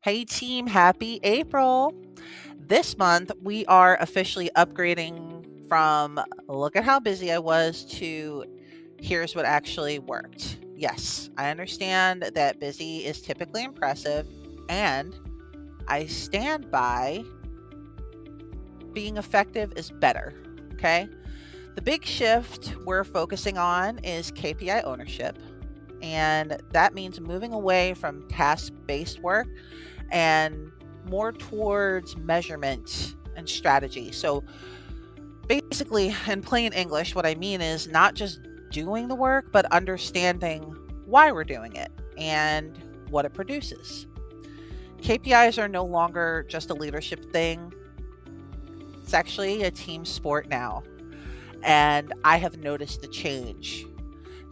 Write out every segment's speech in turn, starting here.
Hey team, happy April. This month we are officially upgrading from look at how busy I was to here's what actually worked. Yes, I understand that busy is typically impressive, and I stand by being effective is better. Okay. The big shift we're focusing on is KPI ownership, and that means moving away from task based work and more towards measurement and strategy. So basically, in plain English, what I mean is not just doing the work, but understanding why we're doing it and what it produces. KPIs are no longer just a leadership thing, it's actually a team sport now. And I have noticed the change.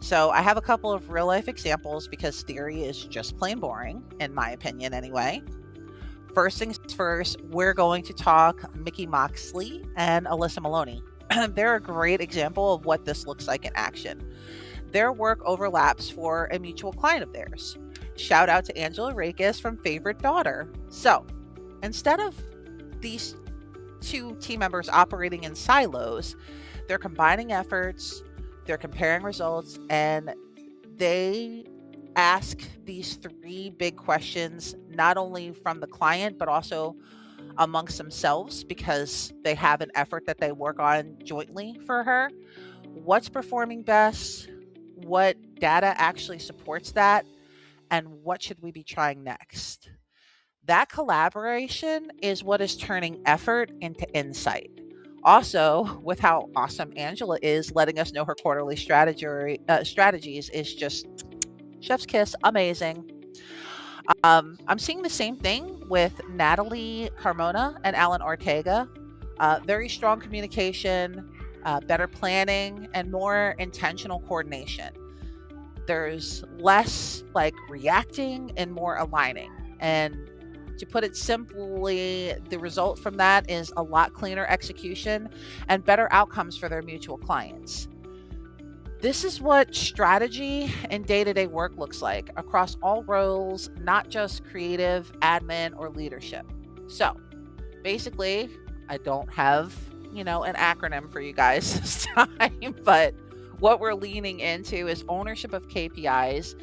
So I have a couple of real life examples because theory is just plain boring, in my opinion, anyway. First things first, we're going to talk Mickey Moxley and Alyssa Maloney. They're a great example of what this looks like in action. Their work overlaps for a mutual client of theirs. Shout out to Angela Rakes from Favorite Daughter. So instead of these two team members operating in silos, they're combining efforts, they're comparing results, and they ask these three big questions, not only from the client, but also amongst themselves because they have an effort that they work on jointly for her. What's performing best? What data actually supports that? And what should we be trying next? That collaboration is what is turning effort into insight. Also, with how awesome Angela is, letting us know her quarterly strategies is just chef's kiss, amazing. I'm seeing the same thing with Natalie Carmona and Alan Ortega. Very strong communication, better planning, and more intentional coordination. There's less like reacting and more aligning. And to put it simply, the result from that is a lot cleaner execution and better outcomes for their mutual clients. This is what strategy and day to day work looks like across all roles, not just creative, admin, or leadership. So basically, I don't have, an acronym for you guys this time, but what we're leaning into is ownership of KPIs,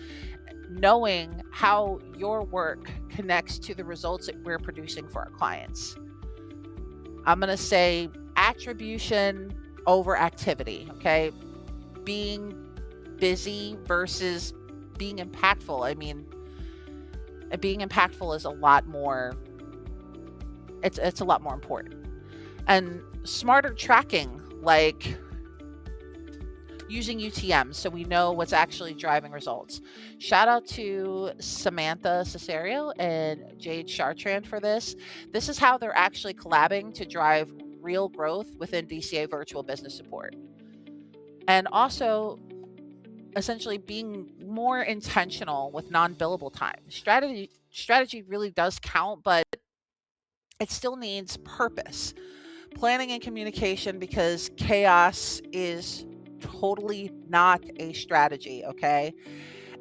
knowing how your work connects to the results that we're producing for our clients. I'm going to say attribution over activity, okay? Being busy versus being impactful. I mean, being impactful is a lot more it's a lot more important. And smarter tracking, like using UTM so we know what's actually driving results. Shout out to Samantha Cesario and Jade Chartrand for this. This is how they're actually collabing to drive real growth within DCA virtual business support. And also essentially being more intentional with non-billable time. Strategy really does count, but it still needs purpose. Planning and communication, because chaos is totally not a strategy, okay?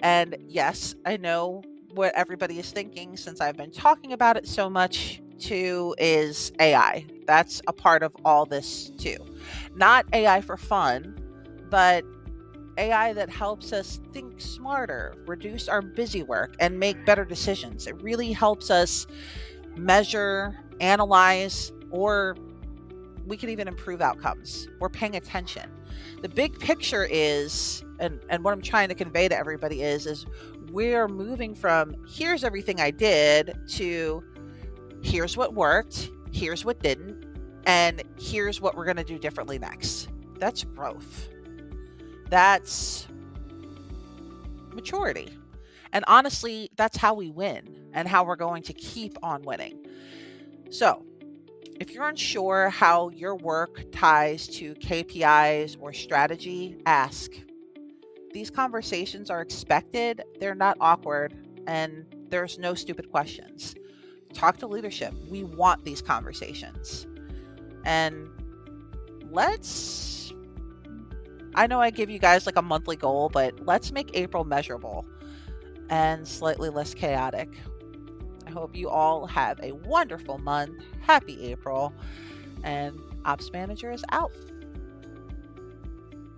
And yes, I know what everybody is thinking since I've been talking about it so much too is AI. That's a part of all this too. Not AI for fun, but AI that helps us think smarter, reduce our busy work, and make better decisions. It really helps us measure, analyze, or we can even improve outcomes. We're paying attention. The big picture is, and what I'm trying to convey to everybody is we're moving from here's everything I did to here's what worked, here's what didn't, and here's what we're going to do differently next. That's growth. That's maturity. And honestly, that's how we win and how we're going to keep on winning. So, if you're unsure how your work ties to KPIs or strategy, ask. These conversations are expected, they're not awkward, and there's no stupid questions. Talk to leadership. We want these conversations. And I know I give you guys like a monthly goal, but let's make April measurable and slightly less chaotic. I hope you all have a wonderful month. Happy April. And Ops Manager is out.